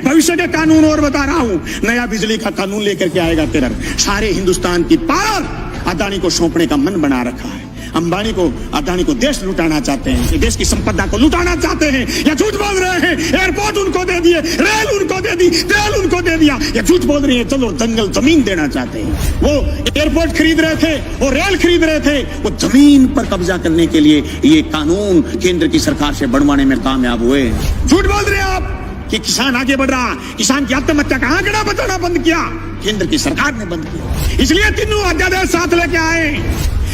भविष्य के कानून और बता रहा हूं। नया बिजली का कानून लेकर के आएगा टेरर। सारे हिंदुस्तान की पावर अदानी को सौंपने का मन बना रखा है। अंबानी को, अदानी को देश लुटाना चाहते हैं, देश की संपदा को लुटाना चाहते हैं। या झूठ बोल रहे हैं, एयरपोर्ट उनको दे दिए, रेल उनको दे दी, तेल उनको दे दिया। या झूठ बोल रही है, चलो जंगल जमीन देना चाहते हैं। वो एयरपोर्ट खरीद रहे थे, वो रेल खरीद रहे थे, वो जमीन पर कब्जा करने के लिए ये कानून केंद्र की सरकार से बनवाने में कामयाब हुए। झूठ बोल रहे हैं आप कि किसान आगे बढ़ रहा, किसान की आत्महत्या का आंकड़ा बताना बंद किया, केंद्र की सरकार ने बंद किया। इसलिए तीनों अध्यादेश साथ लेके आए।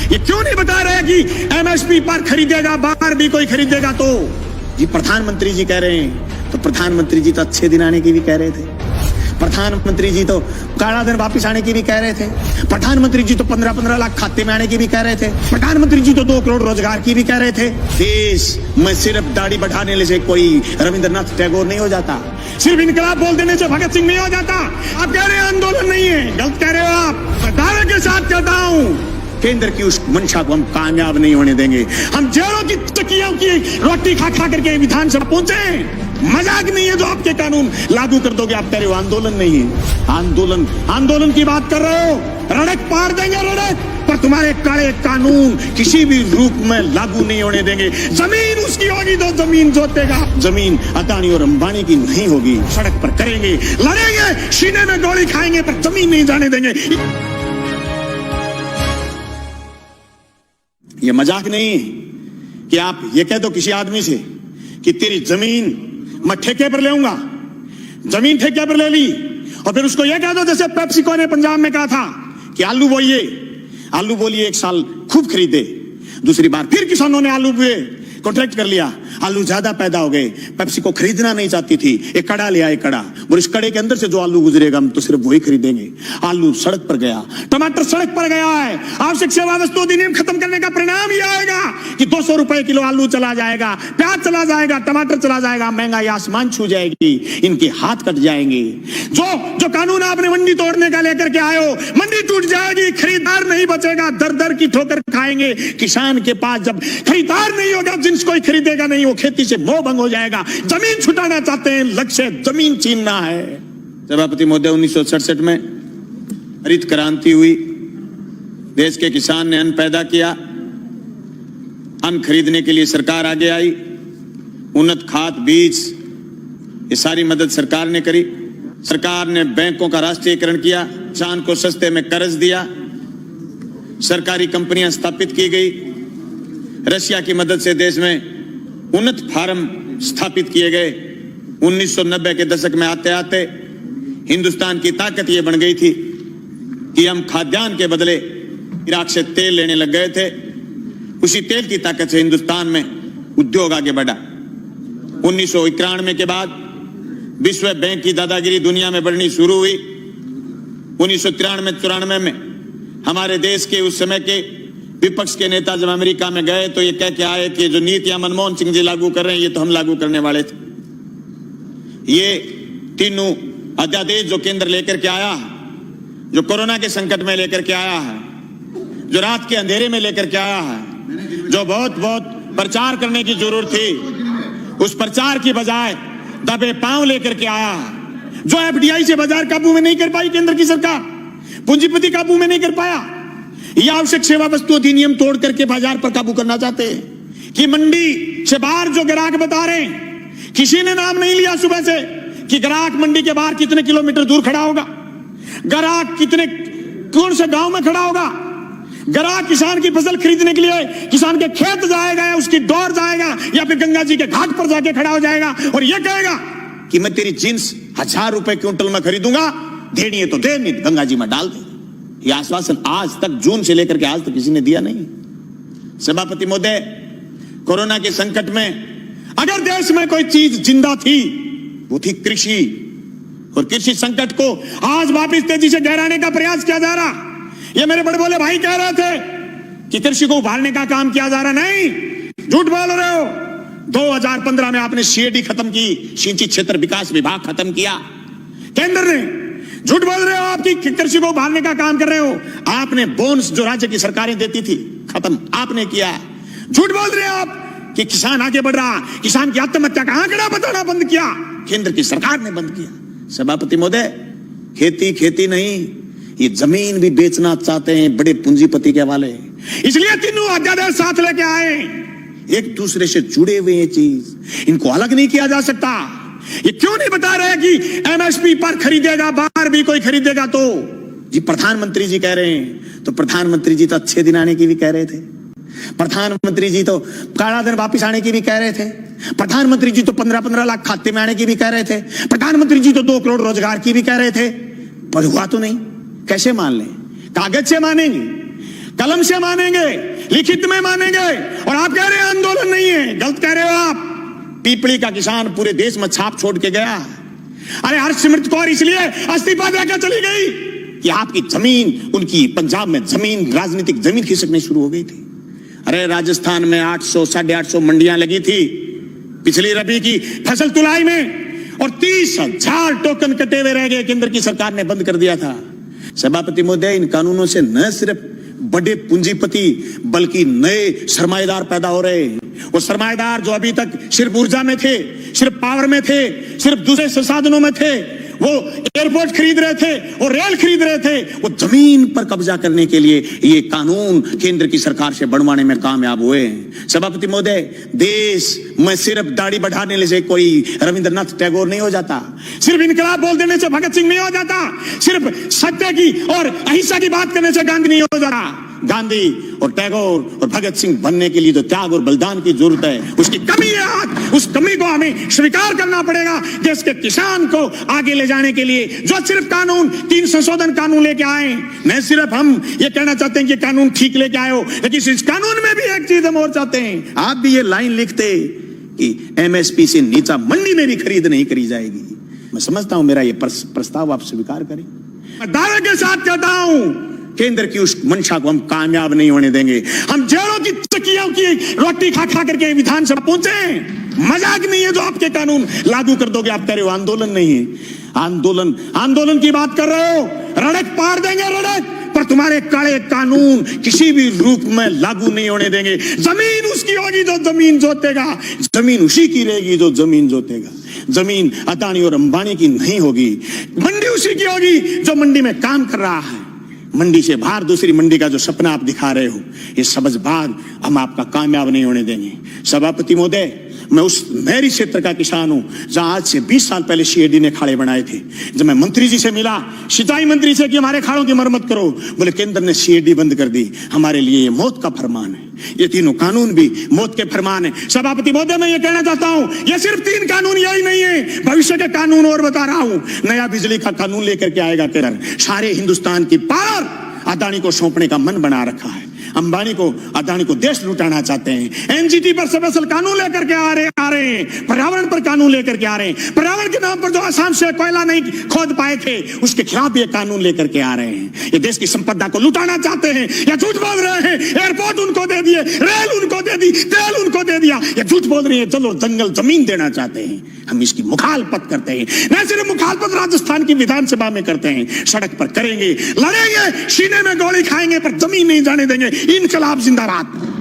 ये क्यों नहीं बता रहे कि एमएसपी पर खरीदेगा, बाहर भी कोई खरीदेगा तो? जी प्रधानमंत्री जी कह रहे हैं, तो प्रधानमंत्री जी तो अच्छे दिन आने की भी कह रहे थे। प्रधानमंत्री जी तो काला धन वापिस आने की भी कह रहे थे। प्रधानमंत्री जी तो 15-15 लाख खाते में आने की भी कह रहे थे। प्रधानमंत्री जी तो 2 करोड़ रोजगार की भी कह रहे थे। देश में सिर्फ दाढ़ी बढ़ाने से कोई रविंद्रनाथ टैगोर नहीं हो जाता, सिर्फ इनकलाब बोल देने से भगत सिंह नहीं हो जाता। आप कह रहे हैं आंदोलन नहीं है, गलत कह रहे हो आप। दावे के साथ कहता हूं, केंद्र की उस मंशा को हम कामयाब नहीं होने देंगे। हम जेलों की तकियों की रोटी खा खा करके विधानसभा पहुंचे। मजाक नहीं है जो आपके कानून लागू कर दोगे। आप कह रहे हो आंदोलन नहीं है। आंदोलन की बात कर रहे हो, रड़क पार देंगे रड़क, पर तुम्हारे काले कानून किसी भी रूप में लागू नहीं होने देंगे। जमीन उसकी होगी तो जमीन जोतेगा, जमीन अदानी और अंबानी की नहीं होगी। सड़क पर करेंगे, लड़ेंगे, सीने में गोली खाएंगे, पर जमीन नहीं जाने देंगे। ये मजाक नहीं कि आप ये कह दो किसी आदमी से कि तेरी जमीन मैं ठेके पर ले आऊंगा, जमीन ठेके पर ले ली, और फिर उसको ये कह दो जैसे पेप्सिको ने पंजाब में कहा था कि आलू बोलिए 1 साल खूब खरीदे, दूसरी बार फिर किसानों ने आलू बोए, कॉन्ट्रैक्ट कर लिया, आलू ज्यादा पैदा हो गए, पेप्सिको खरीदना नहीं चाहती थी, एक कड़ा ले आए कड़ा, और इस कड़े के अंदर से जो आलू गुजरेगा हम तो सिर्फ वही खरीदेंगे। आलू सड़क पर गया, टमाटर सड़क पर गया है। आवश्यक सेवा वस्तु अधिनियम खत्म करने का परिणाम यह आएगा कि 200 रुपए किलो आलू चला जाएगा, प्याज चला जाएगा, टमाटर चला जाएगा, महंगाई आसमान छू जाएगी, इनके हाथ कट जाएंगे। जो कानून आपने मंडी तोड़ने का लेकर के आए हो, मंडी टूट जाएगी, खरीदार नहीं बचेगा, दर दर की ठोकर खाएंगे। किसान के पास जब खरीदार नहीं होगा, जिन्स कोई खरीदेगा नहीं, वो खेती से मोह भंग हो जाएगा। जमीन छुटाना चाहते हैं, लक्ष्य जमीन छीनना है। सभापति महोदय, 1967 में हरित क्रांति हुई, देश के किसान ने अन्न पैदा किया, अन्न खरीदने के लिए सरकार आगे आई, उन्नत खाद बीज ये सारी मदद सरकार ने करी। सरकार ने बैंकों का राष्ट्रीयकरण किया, किसान को सस्ते में कर्ज दिया, सरकारी कंपनियां स्थापित की गई, रशिया की मदद से देश में उन्नत फार्म स्थापित किए गए। 1990 के दशक में आते आते हिंदुस्तान की ताकत ये बन गई थी कि हम खाद्यान्न के बदले इराक से तेल लेने लग गए थे। उसी तेल की ताकत से हिंदुस्तान में उद्योग आगे बढ़ा। 1991 के बाद विश्व बैंक की दादागिरी दुनिया में बढ़नी शुरू हुई। 1993-94 में हमारे देश के उस समय के विपक्ष के नेता जब अमेरिका में गए तो ये कह के आए कि जो नीतियां मनमोहन सिंह जी लागू कर रहे हैं ये तो हम लागू करने वाले थे। ये तीनों अध्यादेश जो केंद्र लेकर के आया है, जो कोरोना के संकट में लेकर के आया है, जो रात के अंधेरे में लेकर के आया है, जो बहुत प्रचार करने की जरूरत थी, उस प्रचार की बजाय दबे पांव लेकर के आया है। जो एफडीआई से बाजार काबू में नहीं कर पाई केंद्र की सरकार, पूंजीपति काबू में नहीं कर पाया, यह आवश्यक सेवा वस्तु अधिनियम तोड़ करके बाजार पर काबू करना चाहते हैं। कि मंडी से बाहर जो ग्राहक बता रहे हैं, किसी ने नाम नहीं लिया सुबह से कि ग्राहक मंडी के बाहर कितने किलोमीटर दूर खड़ा होगा, ग्राहक कौन से गांव में खड़ा होगा, ग्राहक किसान की फसल खरीदने के लिए किसान के खेत जाएगा या उसकी डोर जाएगा या फिर गंगा जी के घाट पर जाके खड़ा हो जाएगा और यह कहेगा कि मैं तेरी जींस 1000 रुपए क्विंटल में खरीदूंगा, देनी है तो दे, नहीं गंगा जी में डाल दे। यह आश्वासन आज तक, जून से लेकर के आज तक किसी ने दिया नहीं। सभापति महोदय, कोरोना के संकट में अगर देश में कोई चीज जिंदा थी वो थी कृषि, और कृषि संकट को आज वापिस तेजी से गहराने का प्रयास किया जा रहा। ये मेरे बड़े बोले भाई कह रहे थे कि कृषि को उभारने का काम किया जा रहा, नहीं, झूठ बोल रहे हो। 2015 में आपने सीएडी खत्म की, सिंचाई क्षेत्र विकास विभाग खत्म किया केंद्र ने। झूठ बोल रहे हो, आपकी कृषि को उभारने का काम कर रहे हो। आपने बोनस जो राज्य की सरकारें देती थी खत्म आपने किया। झूठ बोल रहे हो आप कि किसान आगे बढ़ रहा, किसान की आत्महत्या का आंकड़ा बताना बंद किया केंद्र की सरकार ने बंद किया। सभापति महोदय, खेती खेती नहीं, ये जमीन भी बेचना चाहते हैं बड़े पूंजीपति के हवाले, इसलिए तीनों अध्यादेश साथ लेके आए। एक दूसरे से जुड़े हुए ये चीज, इनको अलग नहीं किया जा सकता। ये क्यों नहीं बता रहे कि एमएसपी पर खरीदेगा, बाहर भी कोई खरीदेगा तो जी प्रधानमंत्री जी कह रहे हैं, तो प्रधानमंत्री जी तो अच्छे दिन आने की भी कह रहे थे, प्रधानमंत्री जी तो काला दिन वापिस आने की भी कह रहे थे, प्रधानमंत्री जी तो 15-15 लाख खाते में आने की भी कह रहे थे, प्रधानमंत्री जी तो 2 करोड़ रोजगार की भी कह रहे थे, पर हुआ तो नहीं। कैसे मान लें? कागज से मानेंगे, कलम से मानेंगे, लिखित में मानेंगे, और आप कह रहे हैं आंदोलन नहीं है। गलत कह रहे हो आप। पीपली का किसान पूरे देश में छाप छोड़ के गया। अरे हरसिमरत कौर इसलिए इस्तीफा देकर चली गई कि आपकी जमीन, उनकी पंजाब में जमीन, राजनीतिक जमीन खिसकनी शुरू हो गई थी। अरे राजस्थान में 800 850 मंडियां लगी थी पिछली रबी की फसल तुलाई में, और 30,000 टोकन कटे हुए रह गए, केंद्र की सरकार ने बंद कर दिया था। सभापति महोदय, इन कानूनों से न सिर्फ बड़े पूंजीपति बल्कि नए सरमाएदार पैदा हो रहे हैं। वो सरमाएदार जो अभी तक सिर्फ ऊर्जा में थे, सिर्फ पावर में थे, सिर्फ दूसरे संसाधनों में थे, वो एयरपोर्ट खरीद रहे थे, वो रेल खरीद रहे थे, वो जमीन पर कब्जा करने के लिए ये कानून केंद्र की सरकार से बनवाने में कामयाब हुए हैं। सभापति महोदय, देश में सिर्फ दाढ़ी बढ़ाने से कोई रविंद्रनाथ टैगोर नहीं हो जाता, सिर्फ इनकलाब बोल देने से भगत सिंह नहीं हो जाता, सिर्फ सत्य की और अहिंसा की बात करने से गांधी नहीं हो जाता। गांधी और टैगोर और भगत सिंह बनने के लिए जो त्याग और बलिदान की जरूरत है, उसकी कमी है आज। उस कमी को हमें स्वीकार करना पड़ेगा। देश के किसान को आगे ले जाने के लिए जो सिर्फ कानून, 3 संशोधन कानून लेके आए, न सिर्फ हम ये कहना चाहते हैं कि कानून ठीक लेके आए हो, लेकिन इस कानून में भी एक चीज हम और चाहते हैं। आप भी ये लाइन लिखते कि एमएसपी से नीचा मंडी में भी खरीद नहीं करी जाएगी। मैं समझता हूं मेरा ये प्रस्ताव आप स्वीकार करें। मैं दावे के साथ कहता हूं, केंद्र की उस मंशा को हम कामयाब नहीं होने देंगे। हम जेलों की चक्कियों की रोटी खा खा करके विधानसभा पहुंचे। मजाक नहीं है जो आपके कानून लागू कर दोगे। आप कह रहे हो आंदोलन नहीं है, आंदोलन की बात कर रहे हो, रड़क पार देंगे रड़क, पर तुम्हारे काले कानून किसी भी रूप में लागू नहीं होने देंगे। जमीन उसकी होगी जो जमीन जोतेगा, जमीन उसी की रहेगी जो जमीन जोतेगा। जमीन अदानी और अंबानी की नहीं होगी, मंडी उसी की होगी जो मंडी में काम कर रहा है। मंडी से बाहर दूसरी मंडी का जो सपना आप दिखा रहे हो, ये सबजबाग हम आपका कामयाब नहीं होने देंगे। सभापति महोदय, मैं उस मेरी क्षेत्र का किसान हूं जहां आज से 20 साल पहले सीएडी ने खाड़े बनाए थे। जब मैं मंत्री जी से मिला, सिंचाई मंत्री से कि हमारे खाड़ों की मरम्मत करो, बोले केंद्र ने सीएडी बंद कर दी। हमारे लिए ये मौत का फरमान है। ये तीनों कानून भी मौत के फरमान है। सभापति महोदय, मैं ये कहना चाहता हूं, ये सिर्फ 3 कानून यही नहीं है, भविष्य के कानून और बता रहा हूं। नया बिजली का कानून लेकर के आएगा केंद्र। सारे हिंदुस्तान की पावर अदानी को सौंपने का मन बना रखा है। अंबानी को, अदानी को देश लुटाना चाहते हैं। एनजीटी पर स्पेशल कानून लेकर के आ रहे हैं। पर्यावरण पर कानून लेकर के आ रहे हैं। पर्यावरण के नाम पर जो असम से कोयला नहीं खोद पाए थे, उसके खिलाफ ये कानून लेकर के आ रहे हैं। ये देश की संपदा को लुटाना चाहते हैं या झूठ बोल रहे हैं। एयरपोर्ट उनको दे दिए, रेल उनको दे दी, तेल उनको दे दिया, ये झूठ बोल रही है। चलो जंगल जमीन देना चाहते हैं। हम इसकी मुखालफत करते हैं। न सिर्फ मुखालफत राजस्थान की विधानसभा में करते हैं, सड़क पर करेंगे, लड़ेंगे, सीने में गोली खाएंगे, पर जमीन नहीं जाने देंगे। इनकलाब जिंदाबाद।